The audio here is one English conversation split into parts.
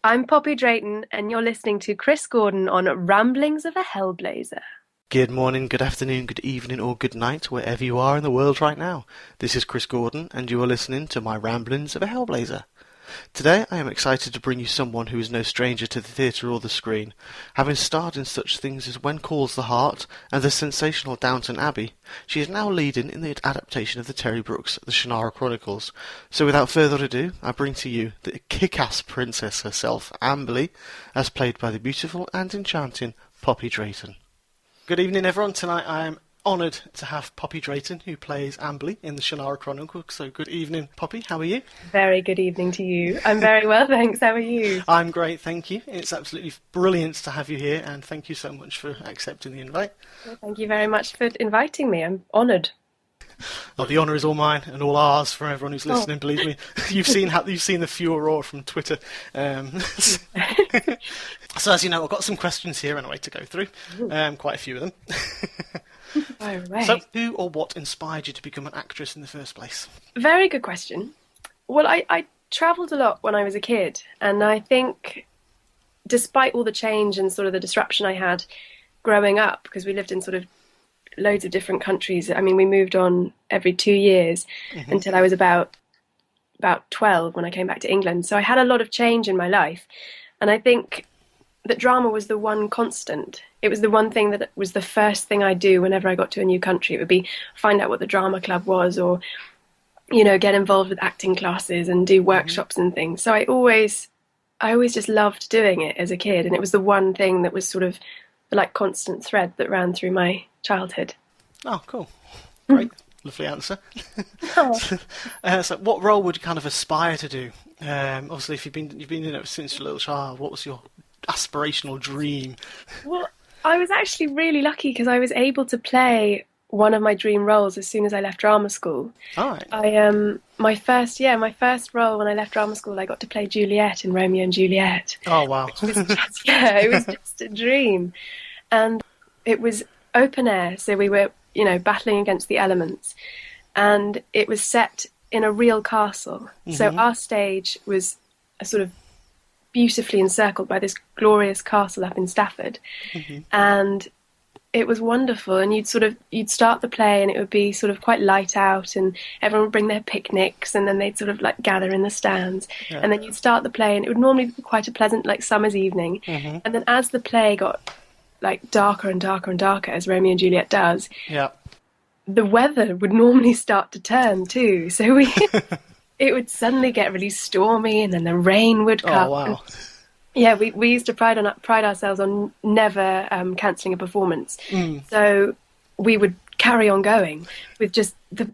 I'm Poppy Drayton, and you're listening to Chris Gordon on Ramblings of a Hellblazer. Good morning, good afternoon, good evening, or good night, wherever you are in the world right now. This is Chris Gordon, and you are listening to my Ramblings of a Hellblazer. Today I am excited to bring you someone who is no stranger to the theatre or the screen, having starred in such things as When Calls the Heart and the sensational Downton Abbey. She is now leading in the adaptation of the Terry Brooks' The Shannara Chronicles. So without further ado, I bring to you the kick-ass princess herself, Amberleigh, as played by the beautiful and enchanting Poppy Drayton. Good evening, everyone. Tonight I am honoured to have Poppy Drayton, who plays Amberleigh in the Shannara Chronicles. So good evening, Poppy. How are you? Very good evening to you. I'm very well, thanks. How are you? I'm great, thank you. It's absolutely brilliant to have you here, and thank you so much for accepting the invite. Well, thank you very much for inviting me. I'm honoured. Oh, the honour is all mine and all ours for everyone who's listening. Believe me, you've seen the furore from Twitter. So as you know, I've got some questions here anyway to go through. Quite a few of them. All right. So, who or what inspired you to become an actress in the first place? Very good question. Well, I travelled a lot when I was a kid, and I think despite all the change and sort of the disruption I had growing up, because we lived in sort of loads of different countries. I mean, we moved on every 2 years until I was about 12 when I came back to England. So I had a lot of change in my life, and I think that drama was the one constant. It was the one thing that was the first thing I'd do whenever I got to a new country. It would be find out what the drama club was, or, you know, get involved with acting classes and do workshops and things. So I always just loved doing it as a kid. And it was the one thing that was sort of the like constant thread that ran through my childhood. Oh, cool. Great. Lovely answer. So what role would you kind of aspire to do? Obviously, if you've been in it since you're a little child, what was your aspirational dream? Well, I was actually really lucky because I was able to play one of my dream roles as soon as I left drama school. All right. My first role when I left drama school, I got to play Juliet in Romeo and Juliet. Oh wow. It was just a dream. And it was open air, so we were, you know, battling against the elements, and it was set in a real castle. So our stage was a sort of beautifully encircled by this glorious castle up in Stafford, and it was wonderful. And you'd start the play, and it would be sort of quite light out, and everyone would bring their picnics, and then they'd sort of like gather in the stands, and then you'd start the play, and it would normally be quite a pleasant like summer's evening, and then as the play got like darker and darker and darker, as Romeo and Juliet does, the weather would normally start to turn too. So it would suddenly get really stormy, and then the rain would come. Oh wow! And, we used to pride ourselves on never cancelling a performance. So we would carry on going with just the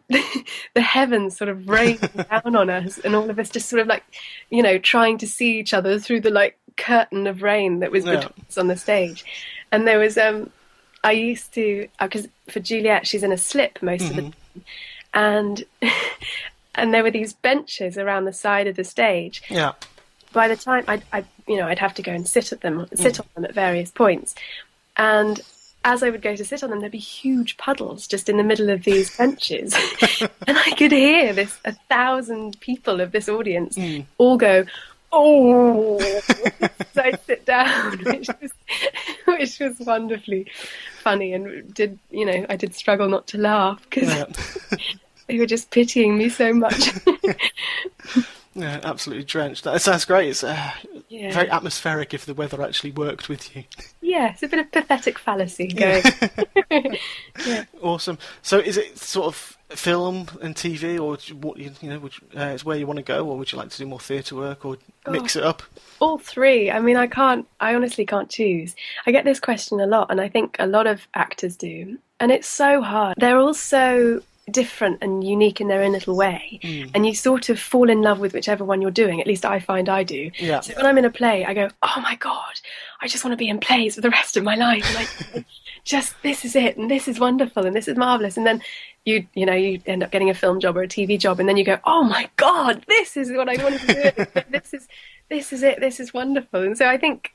heavens sort of raining down on us, and all of us just sort of like, you know, trying to see each other through the like curtain of rain that was between us on the stage. And there was I used to, because for Juliet she's in a slip most of the time, and there were these benches around the side of the stage. Yeah. By the time I'd have to go and sit on them at various points, and as I would go to sit on them, there'd be huge puddles just in the middle of these benches, and I could hear 1,000 people of this audience all go, "Oh!" So I'd sit down, which was wonderfully funny, and I did struggle not to laugh because they were just pitying me so much. Yeah, absolutely drenched. That sounds great. It's very atmospheric if the weather actually worked with you. Yeah, it's a bit of pathetic fallacy going. Yeah. Awesome. So is it sort of film and TV, or what is where you want to go, or would you like to do more theatre work, or mix it up? All three. I mean, I honestly can't choose. I get this question a lot, and I think a lot of actors do, and it's so hard. They're all so different and unique in their own little way, and you sort of fall in love with whichever one you're doing. At least I find I do. Yeah. So when I'm in a play, I go, "Oh my god, I just want to be in plays for the rest of my life. Like, just this is it, and this is wonderful, and this is marvelous." And then you end up getting a film job or a TV job, and then you go, "Oh my god, this is what I want to do. This is it. This is wonderful." And so I think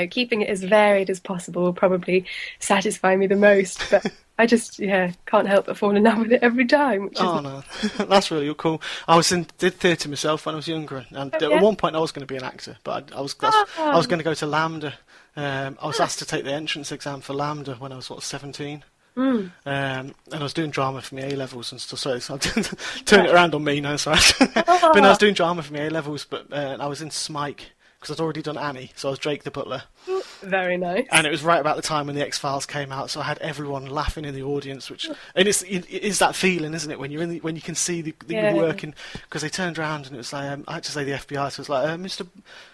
keeping it as varied as possible will probably satisfy me the most. But I just can't help but fall in love with it every time. Which Oh no, that's really cool. Did theatre myself when I was younger, and yeah? at one point I was going to be an actor, but I was going to go to LAMDA. I was asked to take the entrance exam for LAMDA when I was 17. And I was doing drama for my A levels and stuff. Sorry, so I'm turning it around on me now. Sorry, but I was doing drama for my A levels, but I was in Smike because I'd already done Annie, so I was Drake the butler. Very nice. And it was right about the time when the X-Files came out, so I had everyone laughing in the audience, and it is that feeling, isn't it, when when you can see the working, because they turned around and it was like I had to say the FBI, so it was like Mr.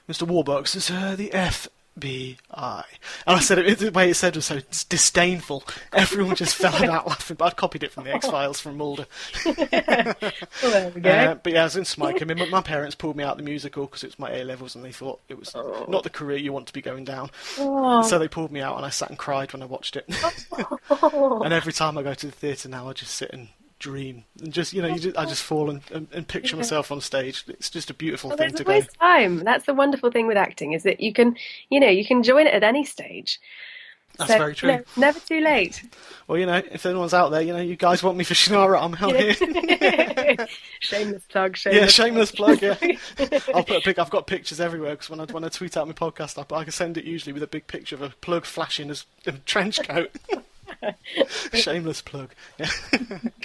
Warbucks, it's the FBI, and I said it the way it said was so disdainful. Everyone just fell out laughing, but I'd copied it from the X-Files from Mulder. Well, there we go. But yeah, I was in Smike. I mean, my parents pulled me out of the musical because it was my A levels, and they thought it was not the career you want to be going down. So they pulled me out, and I sat and cried when I watched it. And every time I go to the theatre now, I just sit and dream, and just I just fall and picture myself on stage. It's just a beautiful thing to go. There's always time. That's the wonderful thing with acting, is that you can join it at any stage. That's very true. Never too late. Well, if anyone's out there, you guys want me for Shannara, I'm out here. Shameless plug. Shameless plug. Yeah, I'll put I've got pictures everywhere because when I tweet out my podcast, I can send it usually with a big picture of a plug flashing as a trench coat. Shameless plug. Yeah.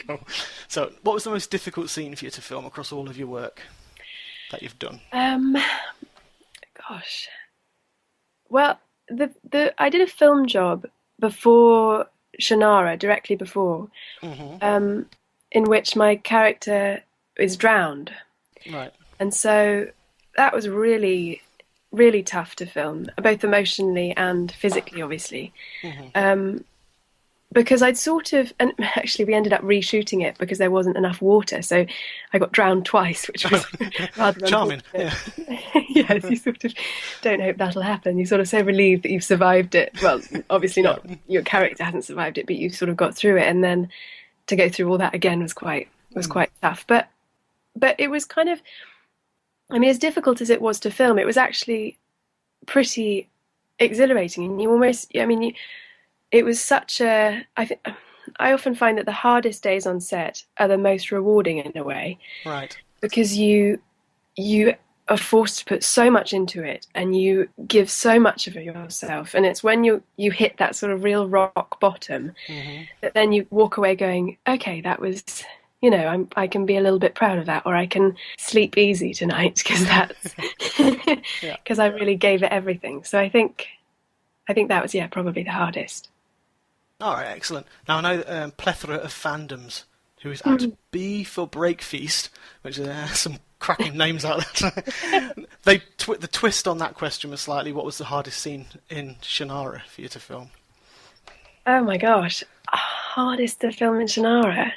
Cool. So, what was the most difficult scene for you to film across all of your work that you've done? Gosh. Well, I did a film job before Shannara, directly before, in which my character is drowned. Right. And so that was really, really tough to film, both emotionally and physically, obviously. Because I'd and actually we ended up reshooting it because there wasn't enough water, so I got drowned twice, which was rather charming. Yeah. Yes, you sort of don't hope that'll happen. You're sort of so relieved that you've survived it. Well, obviously not, your character hasn't survived it, but you sort of got through it, and then to go through all that again was quite tough. But it was kind of, I mean, as difficult as it was to film, it was actually pretty exhilarating, and you almost, it was such I often find that the hardest days on set are the most rewarding in a way. Right. Because you are forced to put so much into it, and you give so much of yourself, and it's when you hit that sort of real rock bottom that then you walk away going, okay, that was, I can be a little bit proud of that, or I can sleep easy tonight because that's because I really gave it everything. So I think that was probably the hardest. All right, excellent. Now, I know plethora of fandoms who is at B for Break Feast, which are some cracking names out there. The twist on that question was slightly, what was the hardest scene in Shannara for you to film? Oh my gosh, hardest to film in Shannara?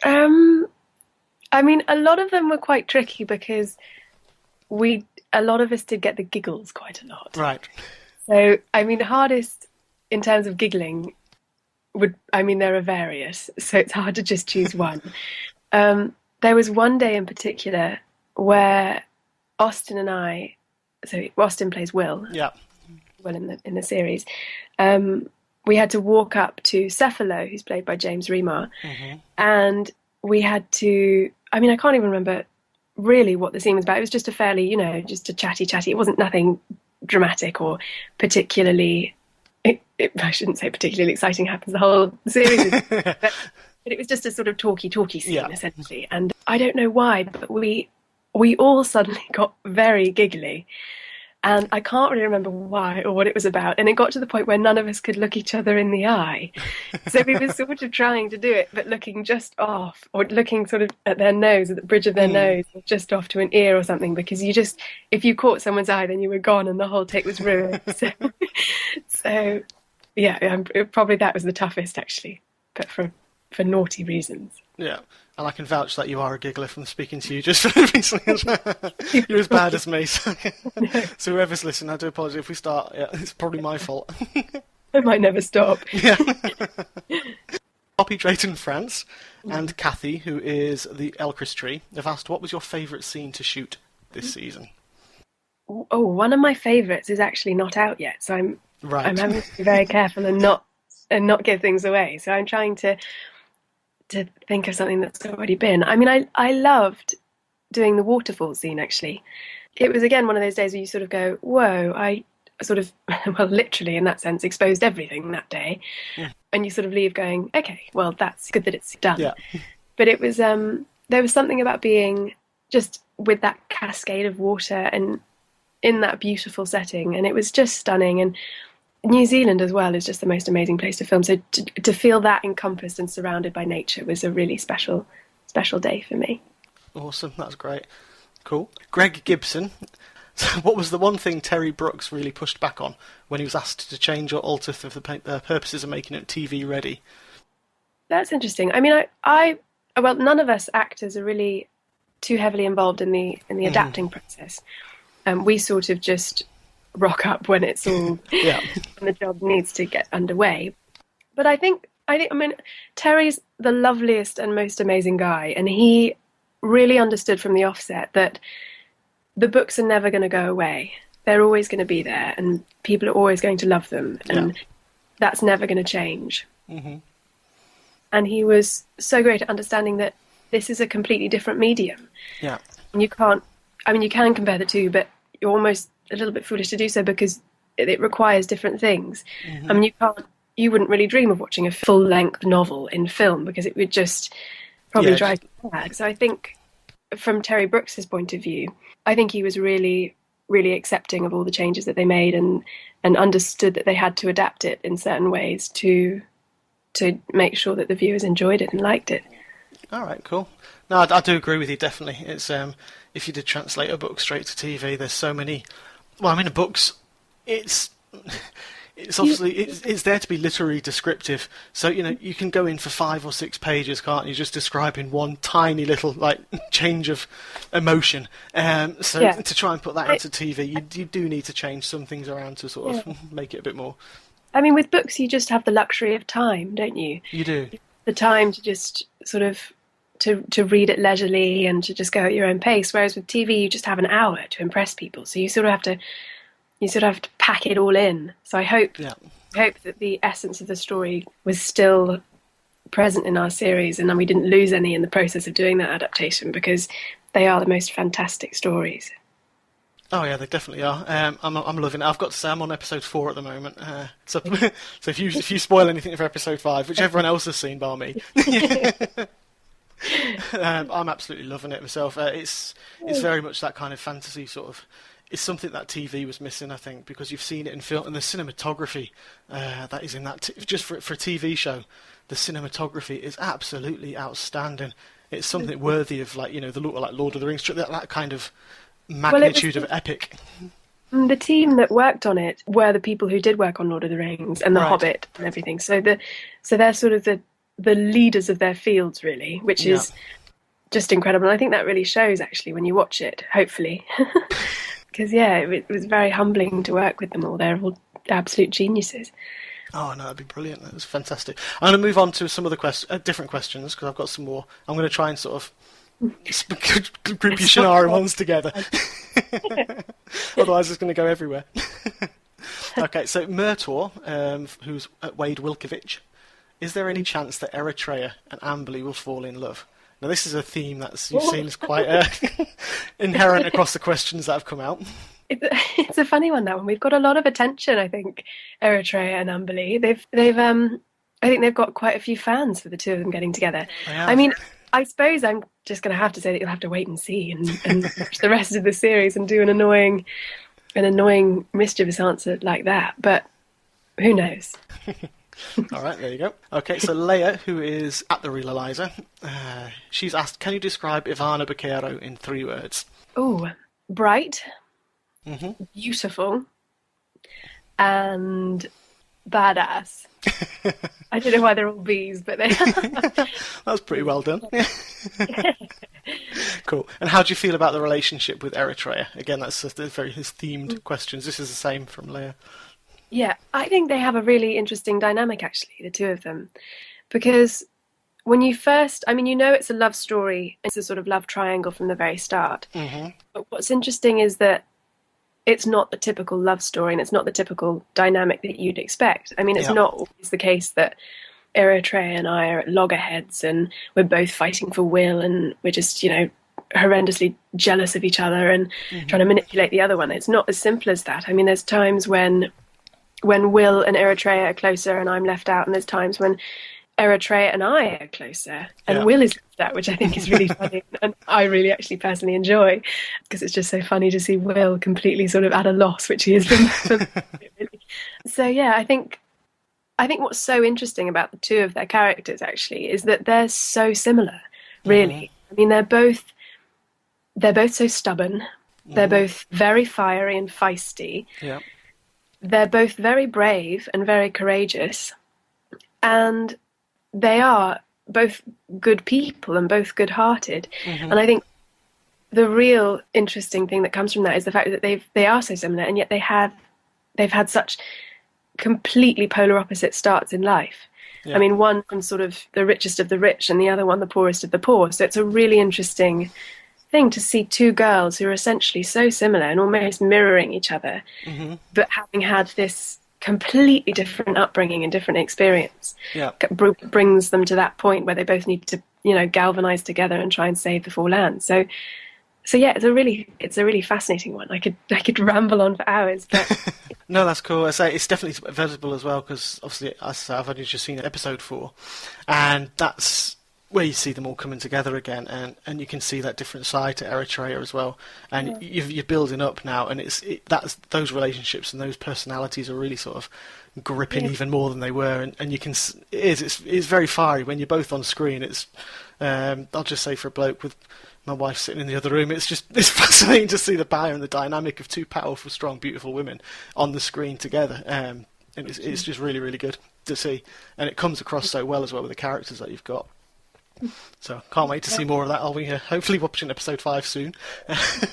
I mean, a lot of them were quite tricky because a lot of us did get the giggles quite a lot. Right. So, I mean, hardest in terms of giggling there are various, so it's hard to just choose one. There was one day in particular where Austin and I, so Austin plays Will. Yeah. Will in the series. We had to walk up to Cephalo, who's played by James Remar, and we had to, I can't even remember really what the scene was about. It was just a fairly, just a chatty. It wasn't nothing dramatic or particularly, I shouldn't say particularly exciting, happens the whole series. But it was just a sort of talky scene, essentially. And I don't know why, but we all suddenly got very giggly. And I can't really remember why or what it was about. And it got to the point where none of us could look each other in the eye. So we were sort of trying to do it, but looking just off, or looking sort of at their nose, at the bridge of their nose, or just off to an ear or something, because if you caught someone's eye, then you were gone and the whole take was ruined. So probably that was the toughest, actually, but for naughty reasons. Yeah. And I can vouch that you are a giggler from speaking to you just recently as well. You're as bad as me. So whoever's listening, I do apologise if we start. Yeah, it's probably my fault. I might never stop. Yeah. Poppy Drayton, France, and Kathy, who is the Elcris tree, have asked, what was your favourite scene to shoot this season? Oh, one of my favourites is actually not out yet, so I'm having to be very careful and not not give things away. So I'm trying to think of something that's already been. I mean, I loved doing the waterfall scene, actually. It was, again, one of those days where you sort of go, whoa, I sort of, well, literally in that sense, exposed everything that day. Yeah. And you sort of leave going, okay, well, that's good that it's done. Yeah. But it was, there was something about being just with that cascade of water and in that beautiful setting. And it was just stunning. And New Zealand as well is just the most amazing place to film. So to feel that encompassed and surrounded by nature was a really special day for me. Awesome, that's great. Cool. Greg Gibson, what was the one thing Terry Brooks really pushed back on when he was asked to change or alter for the purposes of making it TV ready? That's interesting. I mean, well, none of us actors are really too heavily involved in the adapting process. We sort of just rock up when it's all when the job needs to get underway. But I mean, Terry's the loveliest and most amazing guy, and he really understood from the offset that the books are never going to go away. They're always going to be there, and people are always going to love them, and that's never going to change. Mm-hmm. And he was so great at understanding that this is a completely different medium. Yeah. And you can compare the two, but you're almost a little bit foolish to do so because it requires different things. Mm-hmm. I mean, you wouldn't really dream of watching a full-length novel in film because it would just probably drive you mad. So I think from Terry Brooks's point of view, I think he was really, really accepting of all the changes that they made and understood that they had to adapt it in certain ways to make sure that the viewers enjoyed it and liked it. All right, cool. No, I do agree with you, definitely. It's if you did translate a book straight to TV, there's so many. Well, I mean, books, it's obviously it's there to be literally descriptive. So you can go in for 5 or 6 pages, can't you? Just describing one tiny little change of emotion. To try and put that into TV, you do need to change some things around to sort of make it a bit more. I mean, with books, you just have the luxury of time, don't you? You do. The time to just sort of to read it leisurely and to just go at your own pace. Whereas with TV, you just have an hour to impress people. So you sort of have to pack it all in. So I hope that the essence of the story was still present in our series, and then we didn't lose any in the process of doing that adaptation, because they are the most fantastic stories. Oh yeah, they definitely are. I'm loving it. I've got to say, I'm on episode 4 at the moment. So if you spoil anything for episode 5, which everyone else has seen bar me, I'm absolutely loving it myself. It's very much that kind of fantasy sort of. It's something that TV was missing, I think, because you've seen it in film, and the cinematography that is in that. Just for a TV show, the cinematography is absolutely outstanding. It's something worthy of the Lord of the Rings, that kind of magnitude of epic. The team that worked on it were the people who did work on Lord of the Rings and The Hobbit and everything. So they're sort of the leaders of their fields, really, which is just incredible. And I think that really shows, actually, when you watch it, hopefully. Because, it was very humbling to work with them all. They're all absolute geniuses. Oh, no, that'd be brilliant. That was fantastic. I'm going to move on to some other different questions, because I've got some more. I'm going to try and sort of group your Shannara ones together. Otherwise, it's going to go everywhere. Okay, so Murtor, who's Wade Wilkovich, is there any chance that Eritrea and Amberleigh will fall in love? Now, this is a theme that you've seen is quite inherent across the questions that have come out. It's a funny one, that one. We've got a lot of attention, I think, Eritrea and Amberleigh. I think they've got quite a few fans for the two of them getting together. I mean, I suppose I'm just going to have to say that you'll have to wait and see and watch the rest of the series and do an annoying, mischievous answer like that. But who knows? All right, there you go. Okay, so Leia, who is at the real Eliza, she's asked, can you describe Ivana Baquero in 3 words? Oh, bright, beautiful, and badass. I don't know why they're all B's, but they are. That's pretty well done. Cool. And how do you feel about the relationship with Eritrea? Again, that's just very themed questions. This is the same from Leia. Yeah, I think they have a really interesting dynamic, actually, the two of them. Because when you first, it's a love story. It's a sort of love triangle from the very start. Mm-hmm. But what's interesting is that it's not the typical love story, and it's not the typical dynamic that you'd expect. I mean, it's not always the case that Eritrea and I are at loggerheads and we're both fighting for Will, and we're just, horrendously jealous of each other and trying to manipulate the other one. It's not as simple as that. I mean, there's times when Will and Eritrea are closer and I'm left out, and there's times when Eritrea and I are closer and Will is left out, which I think is really funny, and I really actually personally enjoy, because it's just so funny to see Will completely sort of at a loss, which he has been. So yeah, I think what's so interesting about the two of their characters actually is that they're so similar, really. I mean, they're both so stubborn. They're both very fiery and feisty. Yeah. They're both very brave and very courageous, and they are both good people and both good-hearted. And I think the real interesting thing that comes from that is the fact that they are so similar, and yet they've had such completely polar opposite starts in life. I mean, one from sort of the richest of the rich, and the other one the poorest of the poor. So it's a really interesting thing to see two girls who are essentially so similar and almost mirroring each other, but having had this completely different upbringing and different experience brings them to that point where they both need to, galvanize together and try and save the four lands. So yeah, it's a really fascinating one. I could ramble on for hours, but no, that's cool. I say it's definitely visible as well, because obviously I've only just seen episode 4, and that's where you see them all coming together again, and you can see that different side to Eritrea as well, and you're building up now, and that's those relationships and those personalities are really sort of gripping even more than they were, and you can it's very fiery when you're both on screen. It's I'll just say, for a bloke with my wife sitting in the other room, it's fascinating to see the power and the dynamic of two powerful, strong, beautiful women on the screen together, and it's just really, really good to see, and it comes across so well as well with the characters that you've got. So can't wait to see more of that. I'll be hopefully watching episode 5 soon.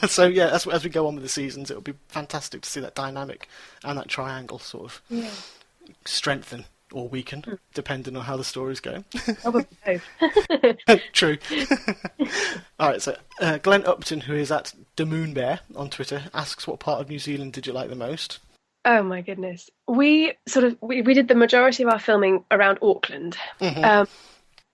So yeah, as we go on with the seasons, it'll be fantastic to see that dynamic and that triangle sort of strengthen or weaken, depending on how the story's going. Probably both. True. All right, so Glenn Upton, who is at the Moon Bear on Twitter, asks, what part of New Zealand did you like the most? Oh my goodness. We did the majority of our filming around Auckland.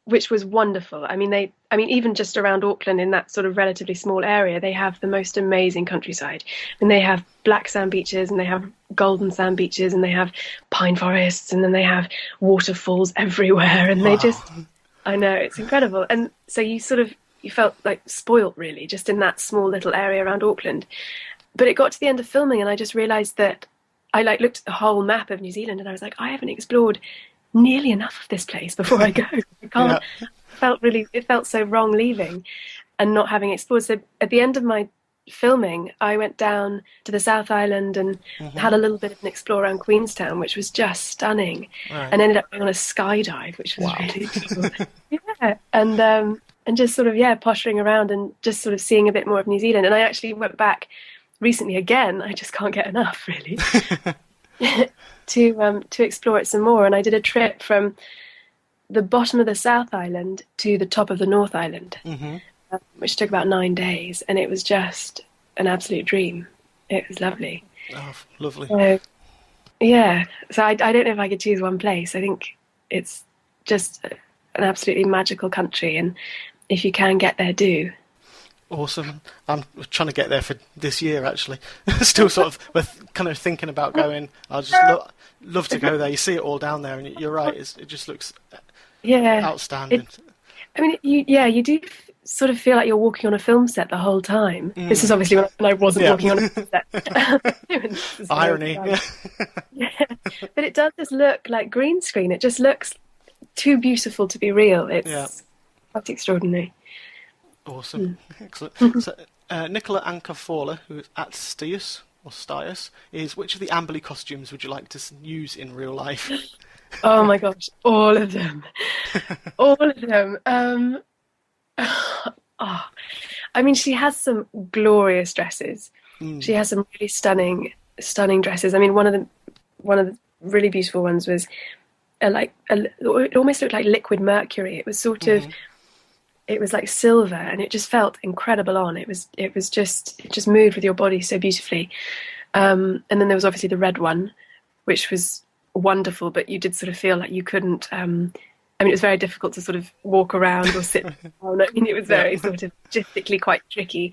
Which was wonderful. I mean, even just around Auckland, in that sort of relatively small area, they have the most amazing countryside. And they have black sand beaches, and they have golden sand beaches, and they have pine forests, and then they have waterfalls everywhere. And they just, I know, it's incredible. And so you felt like spoilt, really, just in that small little area around Auckland. But it got to the end of filming, and I just realised that I looked at the whole map of New Zealand, and I was like, I haven't explored nearly enough of this place before I go. I can't. It felt so wrong leaving and not having explored. So at the end of my filming, I went down to the South Island and had a little bit of an explore around Queenstown, which was just stunning, and ended up going on a skydive, which was really cool. And just sort of pottering around and just sort of seeing a bit more of New Zealand. And I actually went back recently again. I just can't get enough, really. to explore it some more, and I did a trip from the bottom of the South Island to the top of the North Island, which took about 9 days, and it was just an absolute dream. It was lovely. Oh, lovely. So I don't know if I could choose one place. I think it's just an absolutely magical country, and if you can get there, do. Awesome. I'm trying to get there for this year, actually. Still sort of kind of thinking about going. I just love to go there. You see it all down there, and you're right. It just looks outstanding. You do sort of feel like you're walking on a film set the whole time. This is obviously when I wasn't walking on a film set. Irony. But it does just look like green screen. It just looks too beautiful to be real. It's quite extraordinary. Awesome. Excellent. So, Nicola Ankerfawler, who is at Stius, is, which of the Amberleigh costumes would you like to use in real life? Oh my gosh, all of them. All of them. I mean, she has some glorious dresses. She has some really stunning dresses. I mean, one of the really beautiful ones was it almost looked like liquid mercury. It was sort of, it was like silver, and it just felt incredible on. It just moved with your body so beautifully. And then there was obviously the red one, which was wonderful, but you did sort of feel like you couldn't. It was very difficult to sort of walk around or sit down. I mean, it was very sort of logistically quite tricky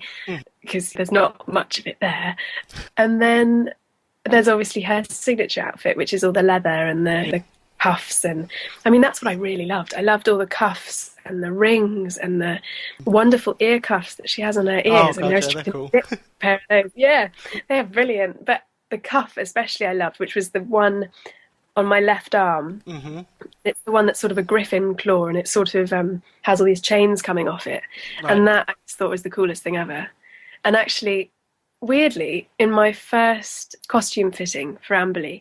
because there's not much of it there. And then there's obviously her signature outfit, which is all the leather and the cuffs. And I mean, that's what I really loved. I loved all the cuffs and the rings and the wonderful ear cuffs that she has on her ears. Oh, God, yeah, they're cool. Pair of those. Yeah, they're brilliant. But the cuff especially I loved, which was the one on my left arm. Mm-hmm. It's the one that's sort of a griffin claw, and it sort of has all these chains coming off it. Right. And that I just thought was the coolest thing ever. And actually, weirdly, in my first costume fitting for Amberleigh,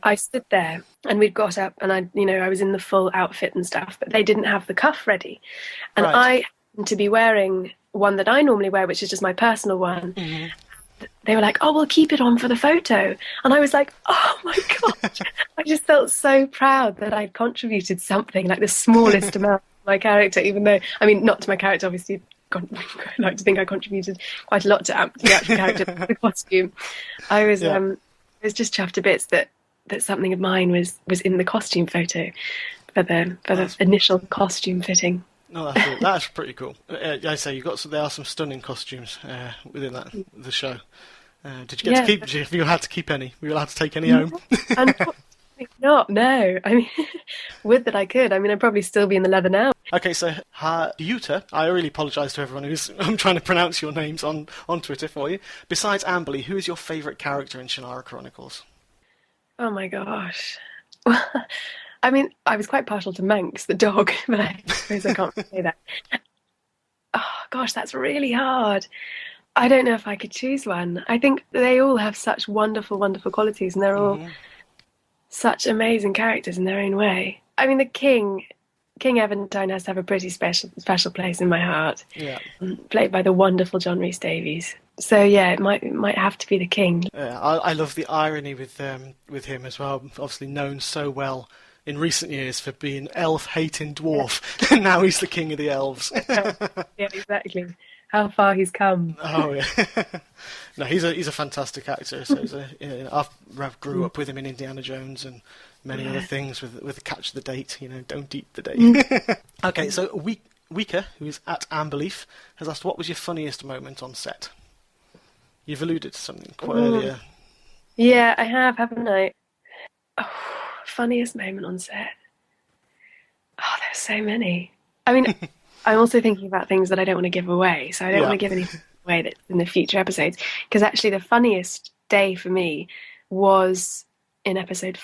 I stood there and we'd got up and I was in the full outfit and stuff, but they didn't have the cuff ready. And I happened to be wearing one that I normally wear, which is just my personal one. Mm-hmm. They were like, "Oh, we'll keep it on for the photo." And I was like, "Oh my God." I just felt so proud that I'd contributed something, like the smallest amount to my character, even though, I mean, not to my character, obviously. I like to think I contributed quite a lot to the actual character, the costume. I was just chuffed to bits that something of mine was in the costume photo for the initial costume fitting. No, that's pretty cool. I say there are some stunning costumes within the show. Did you get to keep? Have you had to keep any? Were you allowed to take any home? Not, no. I mean, would that I could. I mean, I'd probably still be in the leather now. Okay, so Yuta, I really apologise to everyone I'm trying to pronounce your names on Twitter for you. Besides Amberleigh, who is your favourite character in Shannara Chronicles? Oh my gosh. I mean, I was quite partial to Manx, the dog, but I suppose I can't say that. Oh gosh, that's really hard. I don't know if I could choose one. I think they all have such wonderful, wonderful qualities, and they're all such amazing characters in their own way. I mean, the King Eventide has to have a pretty special place in my heart. Yeah. Played by the wonderful John Rhys-Davies. So yeah, it might have to be the King. I love the irony with him as well. Obviously known so well in recent years for being elf-hating dwarf, and now he's the king of the elves. Yeah, exactly. How far he's come. Oh yeah. No, he's a fantastic actor. So I grew up with him in Indiana Jones and many other things with Catch the Date. Don't eat the date. Okay, so Weeka, who is at Amberleigh, has asked, what was your funniest moment on set? You've alluded to something quite earlier. Yeah, I have, haven't I? Oh, funniest moment on set. Oh, there's so many. I mean, I'm also thinking about things that I don't want to give away, so I don't want to give anything away that's in the future episodes. Because actually, the funniest day for me was in episode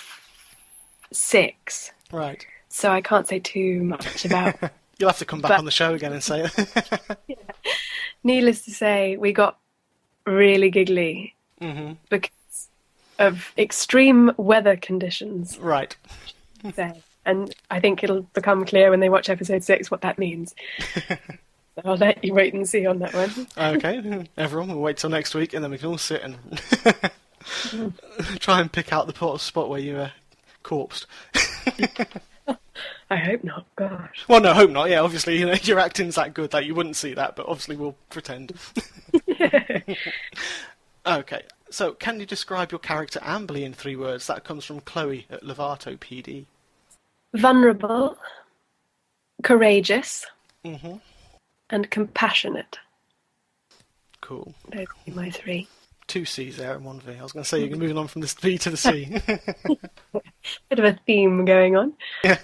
6. Right. So I can't say too much about. You'll have to come back on the show again and say it. Yeah. Needless to say, we got really giggly because of extreme weather conditions. Right. And I think it'll become clear when they watch episode 6 what that means. So I'll let you wait and see on that one. Okay, everyone, we'll wait till next week and then we can all sit and try and pick out the spot where you corpsed. I hope not, gosh. Well, no, hope not, yeah, obviously, your acting's that good that you wouldn't see that, but obviously we'll pretend. Okay, so can you describe your character Amberleigh in 3 words? That comes from Chloe at Lovato PD. Vulnerable, courageous, and compassionate. Cool. Those are my 3. 2 C's there and 1 V. I was going to say you're moving on from the V to the C. Bit of a theme going on. Yeah.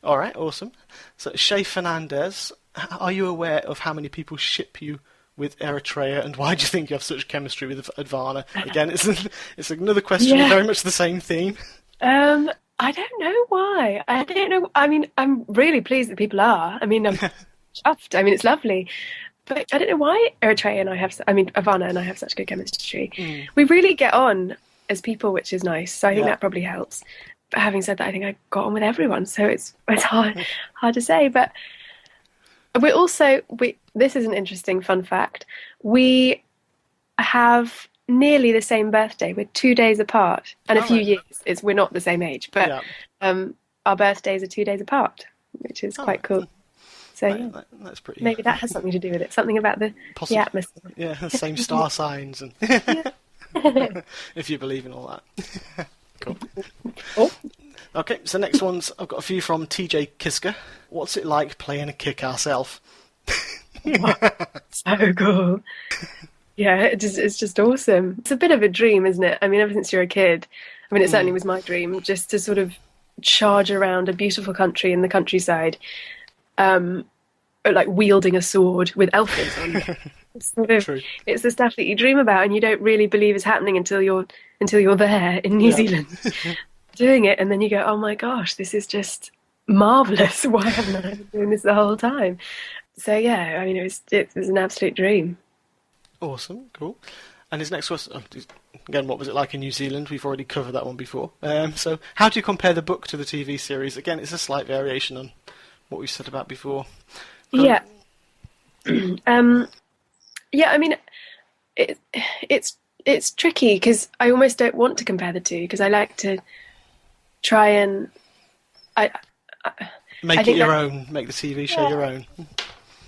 All right, awesome. So, Shay Fernandez, are you aware of how many people ship you with Eritrea, and why do you think you have such chemistry with Advana? Again, it's another question, very much the same theme. I don't know why. I don't know. I mean, I'm really pleased that people are. I mean, I'm chuffed. I mean, it's lovely. But I don't know why Eritrea and Ivana and I have such good chemistry. We really get on as people, which is nice. So I think that probably helps. But having said that, I think I got on with everyone. So it's hard to say. But we're also, this is an interesting fun fact. We have nearly the same birthday. We're 2 days apart. And a few years. We're not the same age. But our birthdays are 2 days apart, which is quite cool. So that's pretty. Maybe that has something to do with it. Something about the atmosphere. Yeah, the same star signs and. if you believe in all that. Cool. Oh. Okay, so next one's, I've got a few from TJ Kiska. What's it like playing a kick-ass elf? So cool. Yeah, it's just awesome. It's a bit of a dream, isn't it? I mean, ever since you're a kid, I mean, it certainly was my dream, just to sort of charge around a beautiful country in the countryside, like wielding a sword with elves on it. It's the stuff that you dream about, and you don't really believe is happening until you're there in New Zealand doing it, and then you go, oh my gosh, this is just marvelous. Why haven't I been doing this the whole time? So yeah, I mean, it was an absolute dream. Awesome, cool. And his next question, again, what was it like in New Zealand? We've already covered that one before. So how do you compare the book to the TV series? Again, it's a slight variation on what we said about before. Yeah. Yeah, I mean, it's tricky because I almost don't want to compare the two, because I like to try and make it your own, make the TV show your own.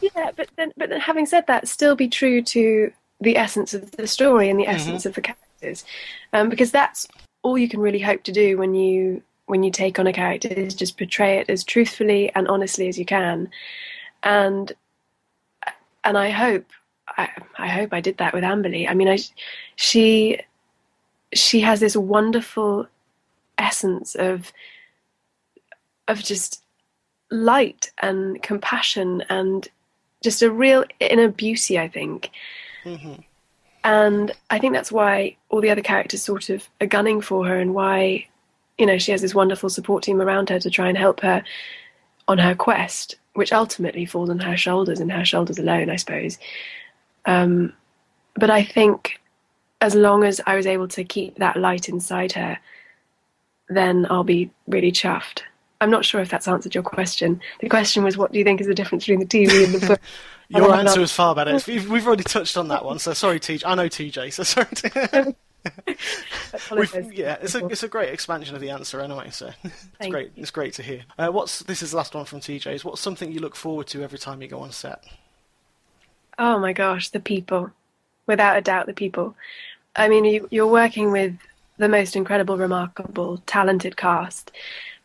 Yeah, but then having said that, still be true to the essence of the story and the essence of the characters, because that's all you can really hope to do when you take on a character, is just portray it as truthfully and honestly as you can, and I hope I did that with Amberleigh. I mean, she has this wonderful essence of just light and compassion and just a real inner beauty, I think. And I think that's why all the other characters sort of are gunning for her, and why, you know, she has this wonderful support team around her to try and help her on her quest, which ultimately falls on her shoulders and her shoulders alone, I suppose. But I think as long as I was able to keep that light inside her, then I'll be really chuffed. I'm not sure if that's answered your question. The question was, what do you think is the difference between the TV and the book? Your answer was far better. We've already touched on that one, so sorry, TJ. I know TJ, so sorry. It's a great expansion of the answer anyway, so it's great. It's great to hear. This is the last one from TJ's. What's something you look forward to every time you go on set? Oh my gosh, the people. Without a doubt, the people. I mean, you're working with the most incredible, remarkable, talented cast.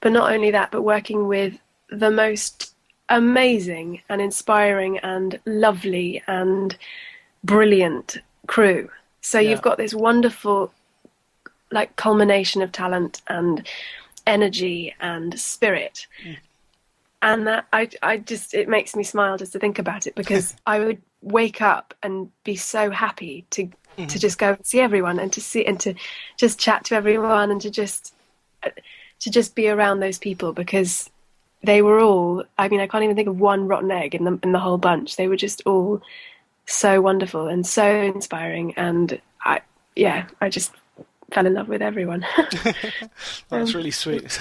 But not only that, but working with the most amazing and inspiring and lovely and brilliant crew. So you've got this wonderful, like, culmination of talent and energy and spirit. And that it makes me smile just to think about it, because I would wake up and be so happy to just go and see everyone, and to just chat to everyone, and to just be around those people, because they were all, I mean, I can't even think of one rotten egg in the whole bunch. They were just all so wonderful and so inspiring, and I just fell in love with everyone. That's really sweet.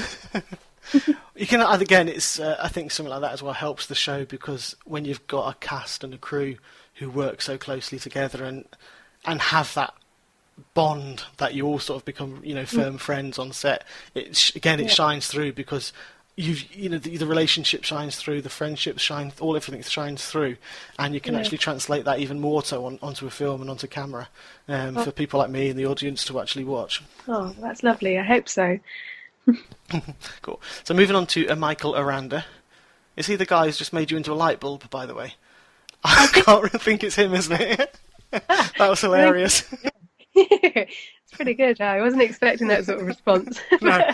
You can, again, it's I think something like that as well helps the show, because when you've got a cast and a crew who work so closely together and have that bond that you all sort of become, you know, firm friends on set, it shines through, because the relationship shines through, the friendships shine, everything shines through, and you can actually translate that even more so onto a film and onto camera, for people like me and the audience to actually watch. Oh, that's lovely. I hope so. Cool. So moving on to Michael Aranda. Is he the guy who's just made you into a light bulb, by the way? I can't think it's him, isn't it? That was hilarious. It's pretty good. I wasn't expecting that sort of response. No.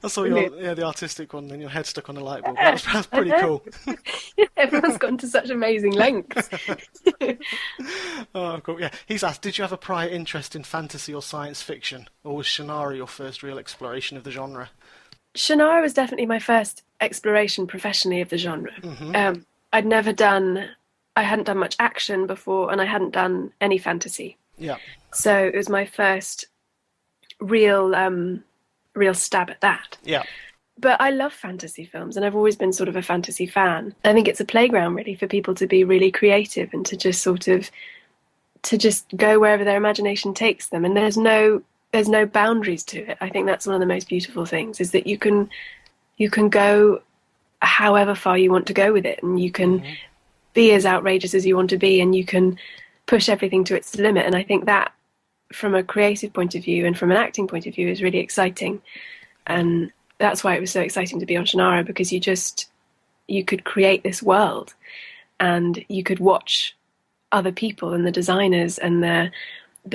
I saw the artistic one, then your head stuck on a light bulb. That's pretty cool. Everyone's gone to such amazing lengths. Oh, cool. Yeah, he's asked, did you have a prior interest in fantasy or science fiction, or was Shannara your first real exploration of the genre? Shannara was definitely my first exploration professionally of the genre. I hadn't done much action before, and I hadn't done any fantasy. Yeah. So it was my first real stab at that. Yeah. But I love fantasy films, and I've always been sort of a fantasy fan. I think it's a playground really for people to be really creative and to just go wherever their imagination takes them. And there's no boundaries to it. I think that's one of the most beautiful things, is that you can go however far you want to go with it, and you can be as outrageous as you want to be, and you can push everything to its limit. And I think that from a creative point of view and from an acting point of view is really exciting. And that's why it was so exciting to be on Shannara, because you could create this world and you could watch other people and the designers and the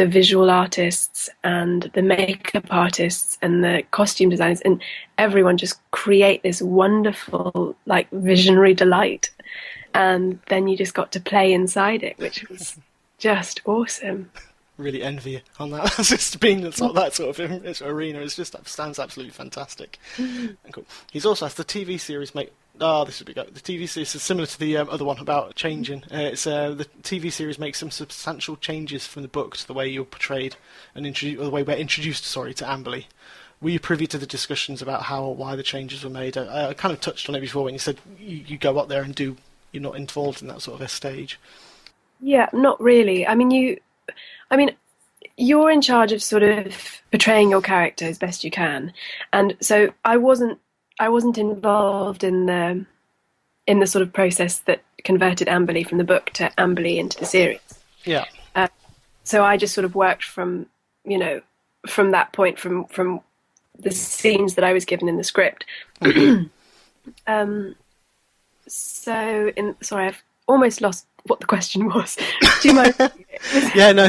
visual artists and the makeup artists and the costume designers and everyone just create this wonderful, like, visionary delight. And then you just got to play inside it, which was just awesome. Really envy you on that. Just being in that sort of arena, that sounds absolutely fantastic. And cool. He's also asked the TV series make. This would be good. The TV series is similar to the other one about changing. It's the TV series makes some substantial changes from the book to the way you're portrayed and the way we're introduced. To Amberleigh. Were you privy to the discussions about how or why the changes were made? I kind of touched on it before when you said you go up there and you're not involved in that sort of a stage. Yeah, not really. You're in charge of sort of portraying your character as best you can, and so I wasn't involved in the sort of process that converted Amberleigh from the book to Amberleigh into the series. Yeah. So I just sort of worked from that point, from the scenes that I was given in the script. Sorry, I've almost lost what the question was. Do you mind? Yeah, no.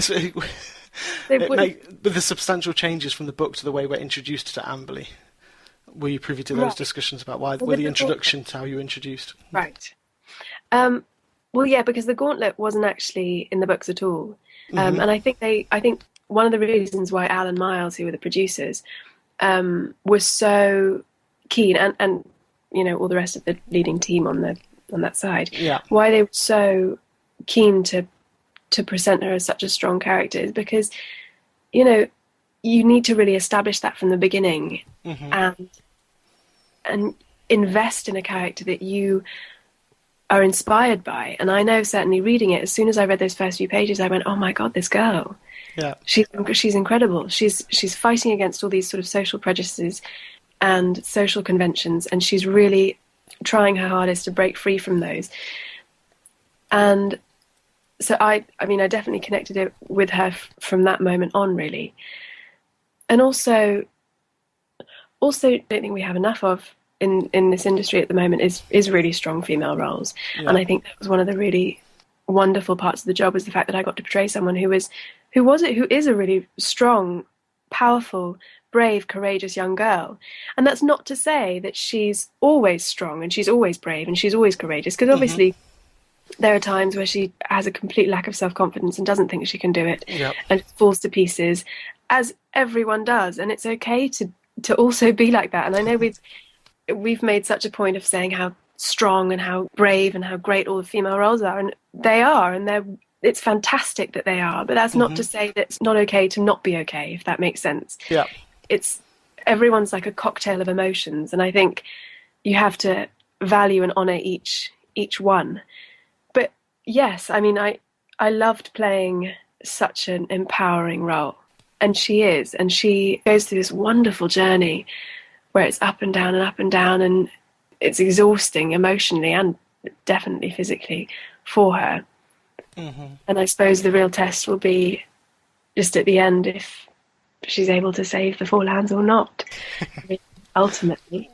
With the substantial changes from the book to the way we're introduced to Amberleigh, were you privy to those discussions about the introduction to how you were introduced? Right. Well, yeah, because the Gauntlet wasn't actually in the books at all, and I think one of the reasons why Alan Miles, who were the producers, were so keen, and all the rest of the leading team on that side, why they were so keen to present her as such a strong character is because, you need to really establish that from the beginning, and invest in a character that you are inspired by. And I know, certainly reading it, as soon as I read those first few pages, I went, oh my God, this girl. Yeah. She's incredible. She's fighting against all these sort of social prejudices and social conventions, and she's really trying her hardest to break free from those. And so I definitely connected it with her from that moment on, really. And also I don't think we have enough of in this industry at the moment is really strong female roles. Yeah. And I think that was one of the really wonderful parts of the job, was the fact that I got to portray someone who is a really strong, powerful, brave, courageous young girl. And that's not to say that she's always strong and she's always brave and she's always courageous, because obviously there are times where she has a complete lack of self-confidence and doesn't think she can do it, and falls to pieces, as everyone does. And it's okay to also be like that. And I know we've made such a point of saying how strong and how brave and how great all the female roles are, and they are, and it's fantastic that they are, but that's not to say that it's not okay to not be okay, if that makes sense. Yeah. Everyone's like a cocktail of emotions, and I think you have to value and honour each one. But yes, I loved playing such an empowering role, and she goes through this wonderful journey where it's up and down, and it's exhausting emotionally and definitely physically for her. And I suppose the real test will be just at the end, if she's able to save the four lands or not. Ultimately,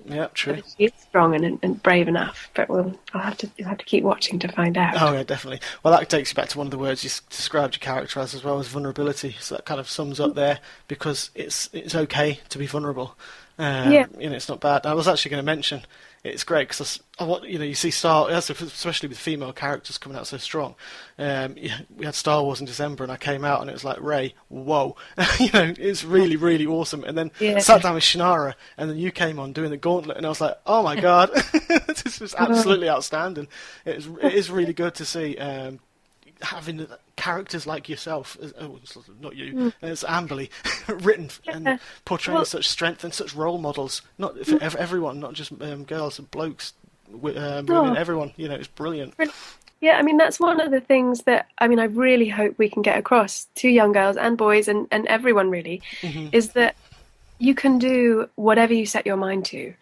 yeah, true. She is strong and brave enough, but you'll have to keep watching to find out. Oh yeah, definitely. Well, that takes you back to one of the words you described your character as well, as vulnerability. So that kind of sums up there, because it's okay to be vulnerable. It's not bad. I was actually going to mention, it's great because you see especially with female characters coming out so strong. We had Star Wars in December, and I came out and it was like, Rey, whoa, it's really, really awesome. And then sat down with Shannara, and then you came on doing the Gauntlet, and I was like, oh my God, this was absolutely outstanding. It is really good to see. Having characters like yourself, not you, as Amberleigh, written and portraying such strength and such role models, not for everyone, not just girls and blokes, women, everyone. It's brilliant. Yeah, that's one of the things that I really hope we can get across to young girls and boys and everyone really, is that you can do whatever you set your mind to,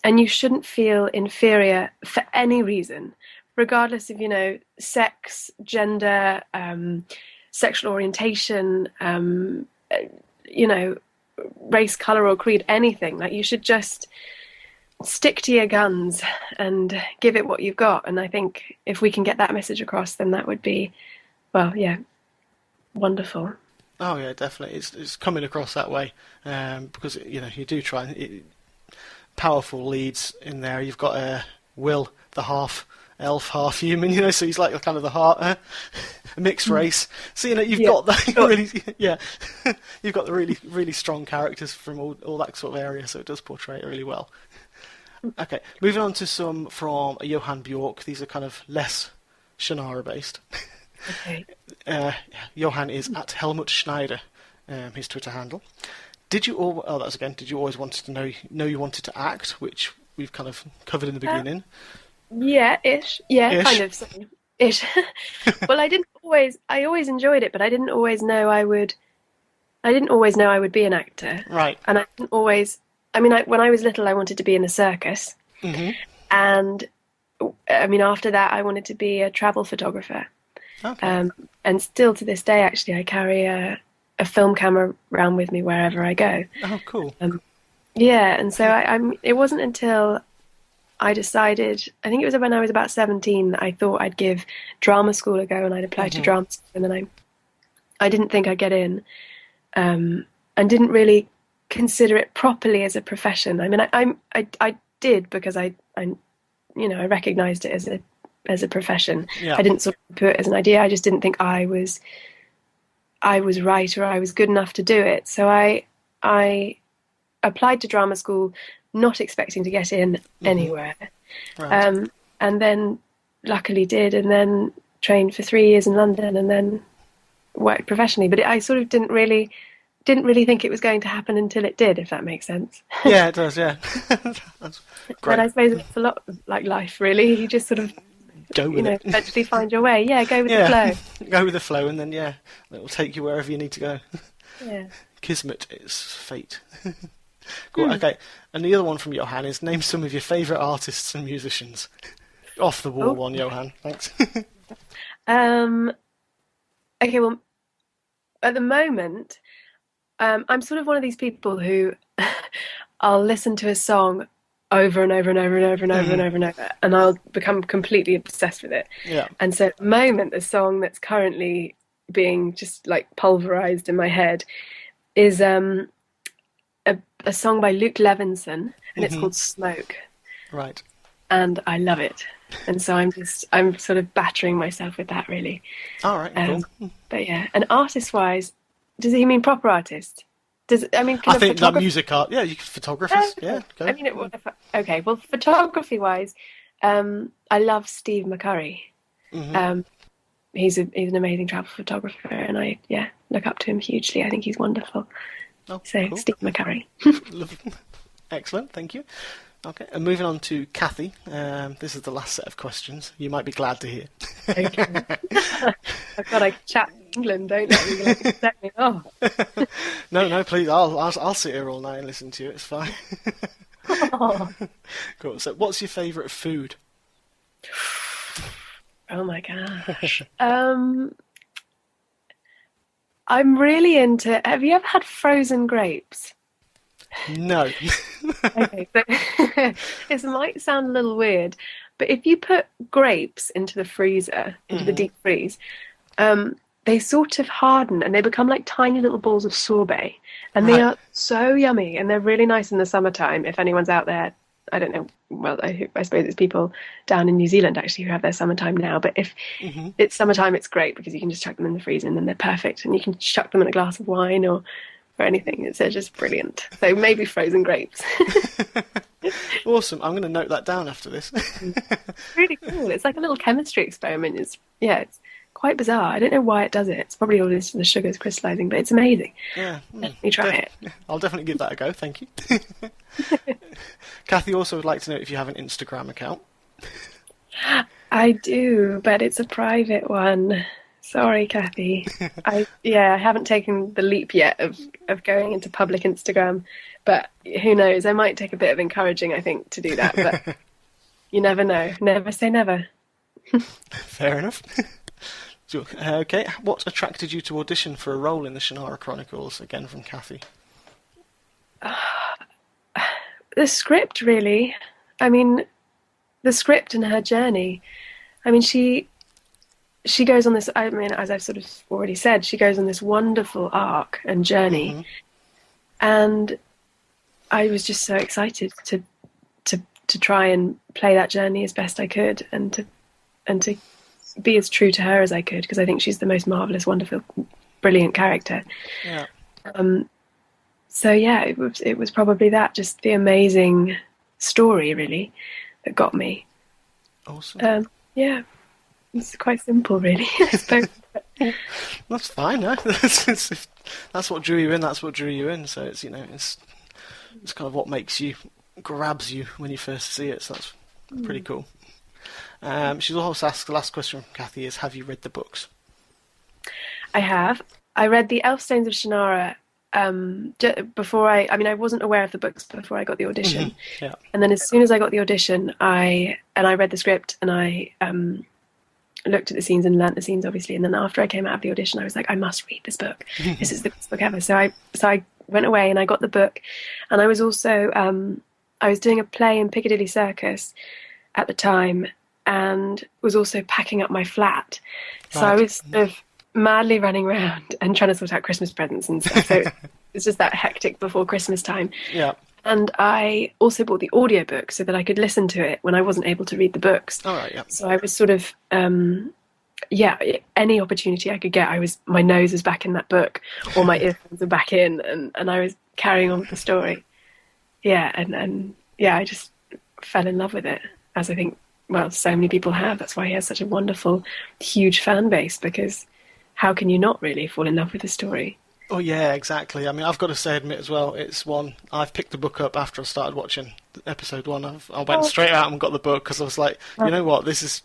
and you shouldn't feel inferior for any reason, regardless of sex, gender, sexual orientation, race, colour or creed, anything. Like, you should just stick to your guns and give it what you've got. And I think if we can get that message across, then that would be, well, yeah, wonderful. Oh yeah, definitely. It's coming across that way, because you do try powerful leads in there. You've got Will, the half elf, half human. So he's like kind of the heart, a mixed race. So you've got that really, you've got the really really strong characters from all that sort of area. So it does portray it really well. Okay, moving on to some from Johann Bjork. These are kind of less Shannara based. Okay. Johann is at Helmut Schneider, his Twitter handle. Did you always wanted to know you wanted to act, which we've kind of covered in the beginning? Ish. Kind of. Sorry. Ish. Well, I always enjoyed it, but I didn't always know I would be an actor. Right. And I didn't always, when I was little, I wanted to be in a circus. Mm-hmm. And after that, I wanted to be a travel photographer. Okay. And still to this day, actually, I carry a film camera around with me wherever I go. Oh, cool. And so it wasn't until I decided, I think it was when I was about 17, that I thought I'd give drama school a go, and I'd apply to drama school, and then I didn't think I'd get in, and didn't really consider it properly as a profession. I did, because I recognised it as a profession. Yeah. I didn't sort of put it as an idea. I just didn't think I was right, or I was good enough to do it. So I applied to drama school, not expecting to get in anywhere. Right. And then luckily did, and then trained for 3 years in London, and then worked professionally. But I sort of didn't really think it was going to happen until it did, if that makes sense. Yeah, it does, yeah. That's great. But I suppose it's a lot like life, really. You just sort of go with it. Eventually find your way. Yeah, go with the flow. Go with the flow, and then it will take you wherever you need to go. Yeah. Kismet is fate. Cool. Okay, and the other one from Johann is, name some of your favourite artists and musicians. Off the wall one, Johann. Thanks. Okay, well, at the moment, I'm sort of one of these people who I'll listen to a song over and over and over and over and over and over and over, and I'll become completely obsessed with it. Yeah. And so at the moment, the song that's currently being just like pulverized in my head is a song by Luke Levinson, and it's called Smoke. Right. And I love it. And so I'm sort of battering myself with that, really. All right, cool. But yeah, and artist-wise, does he mean proper artist? I think that music art. Yeah, you photographers. Yeah. Go. Okay. Well, photography-wise, I love Steve McCurry. He's an amazing travel photographer, and I look up to him hugely. I think he's wonderful. Oh, so cool. Steve McCurry. Excellent, thank you. Okay, and moving on to Kathy. This is the last set of questions. You might be glad to hear. Okay. I've got to chat in England, don't I? Set me off. No, please. I'll sit here all night and listen to you. It's fine. Oh. Cool. So, what's your favourite food? Oh my gosh. I'm really into. Have you ever had frozen grapes? No. Okay, so this might sound a little weird, but if you put grapes into the freezer, into the deep freeze, they sort of harden and they become like tiny little balls of sorbet, and they are so yummy, and they're really nice in the summertime. If anyone's out there, I don't know. Well, I suppose it's people down in New Zealand actually who have their summertime now. But if it's summertime, it's great because you can just chuck them in the freezer and then they're perfect, and you can chuck them in a glass of wine or anything. It's just brilliant. So maybe frozen grapes. Awesome. I'm going to note that down after this. It's really cool. It's like a little chemistry experiment. It's quite bizarre. I don't know why it does it. It's probably all this the sugars crystallizing, but it's amazing. Yeah. Definitely try it. I'll definitely give that a go. Thank you. Kathy also would like to know if you have an Instagram account. I do, but it's a private one. Sorry, Kathy. I haven't taken the leap yet of going into public Instagram, but who knows? I might take a bit of encouraging, I think, to do that, but you never know. Never say never. Fair enough. Okay, what attracted you to audition for a role in the Shannara Chronicles? Again from Kathy. The script, really. I mean, the script and her journey. I mean, she goes on this, I mean, as I've sort of already said, she goes on this wonderful arc and journey. Mm-hmm. And I was just so excited to try and play that journey as best I could, and to be as true to her as I could, because I think she's the most marvelous, wonderful, brilliant character. Yeah. So yeah, it was probably that, just the amazing story, really, that got me. Awesome. Yeah, it's quite simple, really. I suppose. That's fine. No? That's what drew you in. That's what drew you in. So it's it's kind of what grabs you when you first see it. So that's pretty cool. She's also asked, the last question from Kathy is, have you read the books? I have. I read The Elfstones of Shannara before I wasn't aware of the books before I got the audition. Mm-hmm. Yeah. And then as soon as I got the audition, I read the script, and I looked at the scenes and learnt the scenes, obviously. And then after I came out of the audition, I was like, I must read this book. This is the best book ever. So I went away and I got the book. And I was also, I was doing a play in Piccadilly Circus at the time, and was also packing up my flat. So I was sort of madly running around and trying to sort out Christmas presents and stuff. So it's just that hectic before Christmas time. Yeah. And I also bought the audiobook so that I could listen to it when I wasn't able to read the books. All right, yeah. So I was sort of, any opportunity I could get, my nose was back in that book, or my earphones were back in, and I was carrying on with the story. Yeah, and I just fell in love with it, as I think, well, so many people have. That's why he has such a wonderful, huge fan base, because how can you not really fall in love with the story? Oh yeah, exactly. I mean, I've got to admit as well, it's one, I've picked the book up after I started watching episode 1. I went straight out and got the book, because I was like, you know what, this is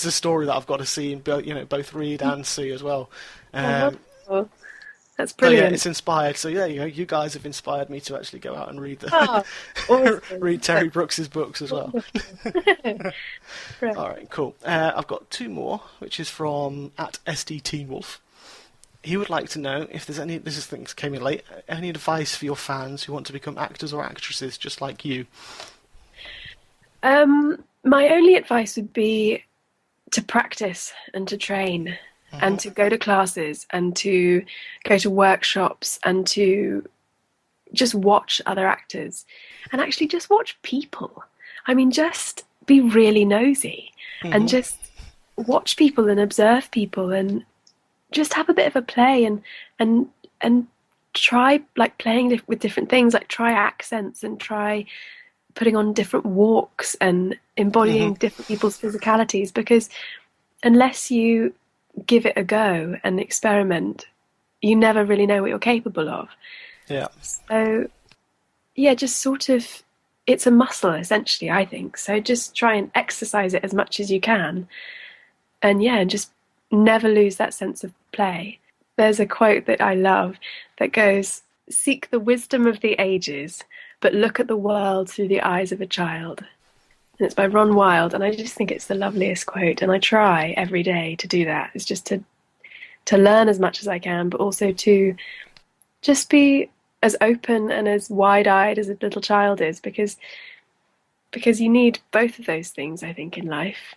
a story that I've got to see, and both read and see as well. That's brilliant. So yeah, it's inspired. So yeah, you guys have inspired me to actually go out and read read Terry Brooks's books as well. All right, cool. I've got 2 more, which is from @SDTeenWolf. He would like to know if there's any, things came in late, any advice for your fans who want to become actors or actresses just like you? My only advice would be to practice and to train, and to go to classes, and to go to workshops, and to just watch other actors, and actually just watch people. I mean, just be really nosy, and just watch people and observe people, and just have a bit of a play, and try like playing with different things, like try accents, and try putting on different walks and embodying different people's physicalities, because unless you give it a go and experiment, you never really know what you're capable of. Yeah. So yeah, just sort of, it's a muscle essentially, I think. So just try and exercise it as much as you can, and just never lose that sense of play. There's a quote that I love that goes, "Seek the wisdom of the ages, but look at the world through the eyes of a child." And it's by Ron Wilde, and I just think it's the loveliest quote, and I try every day to do that. It's just to learn as much as I can, but also to just be as open and as wide-eyed as a little child is, because you need both of those things, I think, in life.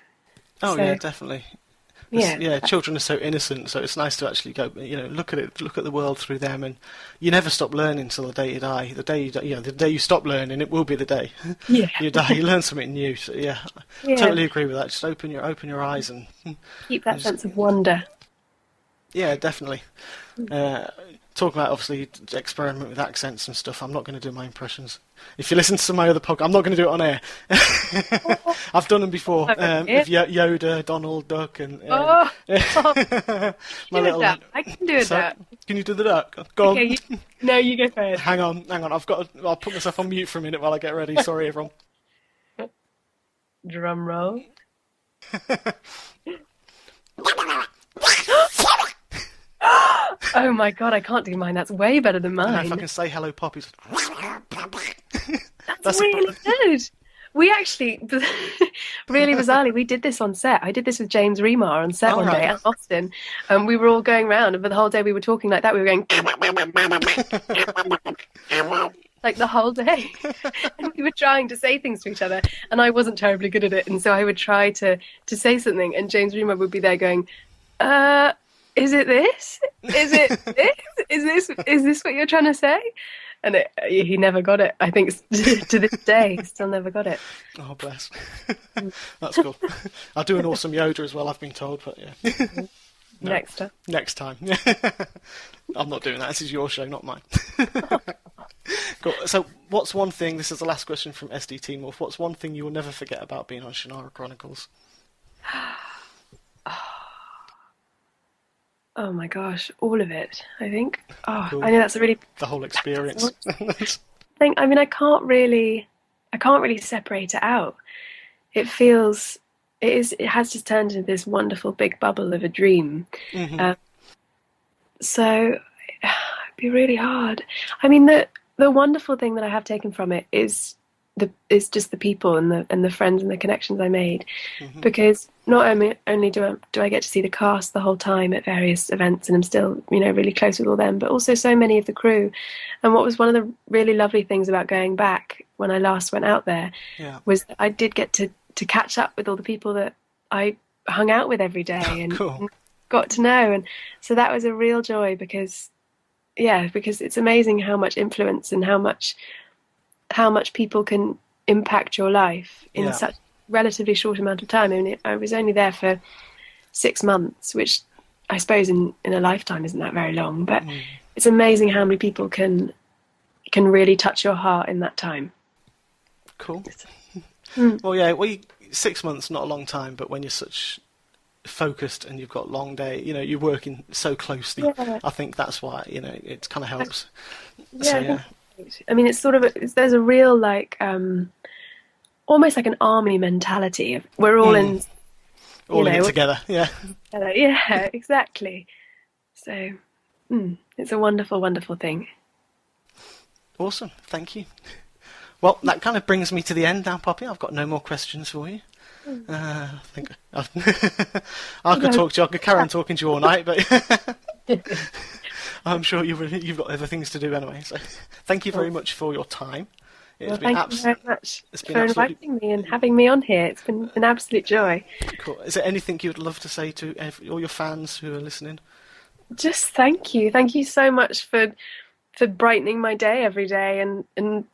Oh, so, yeah, definitely. Yeah, children are so innocent, so it's nice to actually go, look at the world through them, and you never stop learning till the day you die. The day you stop learning, it will be the day you die. You learn something new. So I totally agree with that. Just open your eyes and keep that sense of wonder. Yeah, definitely. Talking about, obviously, experiment with accents and stuff, I'm not going to do my impressions. If you listen to my other podcast, I'm not going to do it on air. I've done them before. With Yoda, Donald Duck, and... my little... I can do that. Can you do the duck? Go on. Okay, you go first. Hang on. I'll put myself on mute for a minute while I get ready. Sorry, everyone. Drum roll. Oh my god, I can't do mine. That's way better than mine. If I can say hello, Poppy. That's really good. We actually, really bizarrely, we did this on set. I did this with James Remar on set one day at Austin. And we were all going around, and for the whole day we were talking like that. We were going like the whole day. And we were trying to say things to each other, and I wasn't terribly good at it. And so I would try to say something, and James Remar would be there going, is it this? Is it this? Is this what you're trying to say? And he never got it. I think to this day, he still never got it. Oh, bless. That's cool. I'll do an awesome Yoda as well, I've been told, but yeah. No. Next time. I'm not doing that. This is your show, not mine. Cool. So, what's one thing, this is the last question from SDT Morph, what's one thing you will never forget about being on Shannara Chronicles? Oh my gosh, all of it, I think. Oh, cool. I know that's a really... The whole experience. I can't really separate it out. It has just turned into this wonderful big bubble of a dream. Mm-hmm. So it'd be really hard. I mean, the wonderful thing that I have taken from it is just the people and the friends and the connections I made, mm-hmm. because not only do I get to see the cast the whole time at various events, and I'm still really close with all them, but also so many of the crew. And what was one of the really lovely things about going back when I last went out there was that I did get to catch up with all the people that I hung out with every day and got to know, and so that was a real joy because it's amazing how much influence and how much people can impact your life in such a relatively short amount of time. I mean, I was only there for 6 months, which I suppose in a lifetime isn't that very long, but it's amazing how many people can really touch your heart in that time. Cool. Well, 6 months, not a long time, but when you're such focused and you've got long day, you're working so closely. I think that's why, it kind of helps. I mean, it's there's a real almost like an army mentality of we're all in it together. Yeah, exactly. So it's a wonderful, wonderful thing. Awesome, thank you. Well, that kind of brings me to the end now, Poppy. I've got no more questions for you. I think I could talk to you. I could carry on talking to you all night, but I'm sure you've got other things to do anyway. So, thank you very much for your time. Thank you very much for inviting me and having me on here. It's been an absolute joy. Cool. Is there anything you would love to say to all your fans who are listening? Just thank you. Thank you so much for brightening my day every day and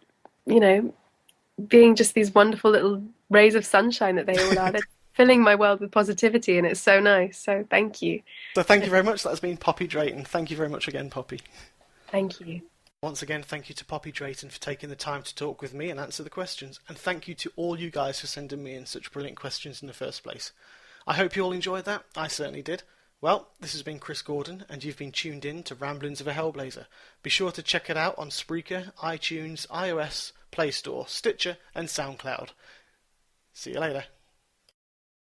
being just these wonderful little rays of sunshine that they all are. They're filling my world with positivity, and it's so nice. So thank you. So thank you very much. That's been Poppy Drayton. Thank you very much again, Poppy. Thank you. Once again, thank you to Poppy Drayton for taking the time to talk with me and answer the questions. And thank you to all you guys for sending me in such brilliant questions in the first place. I hope you all enjoyed that. I certainly did. Well, this has been Chris Gordon, and you've been tuned in to Ramblings of a Hellblazer. Be sure to check it out on Spreaker, iTunes, iOS, Play Store, Stitcher, and SoundCloud. See you later.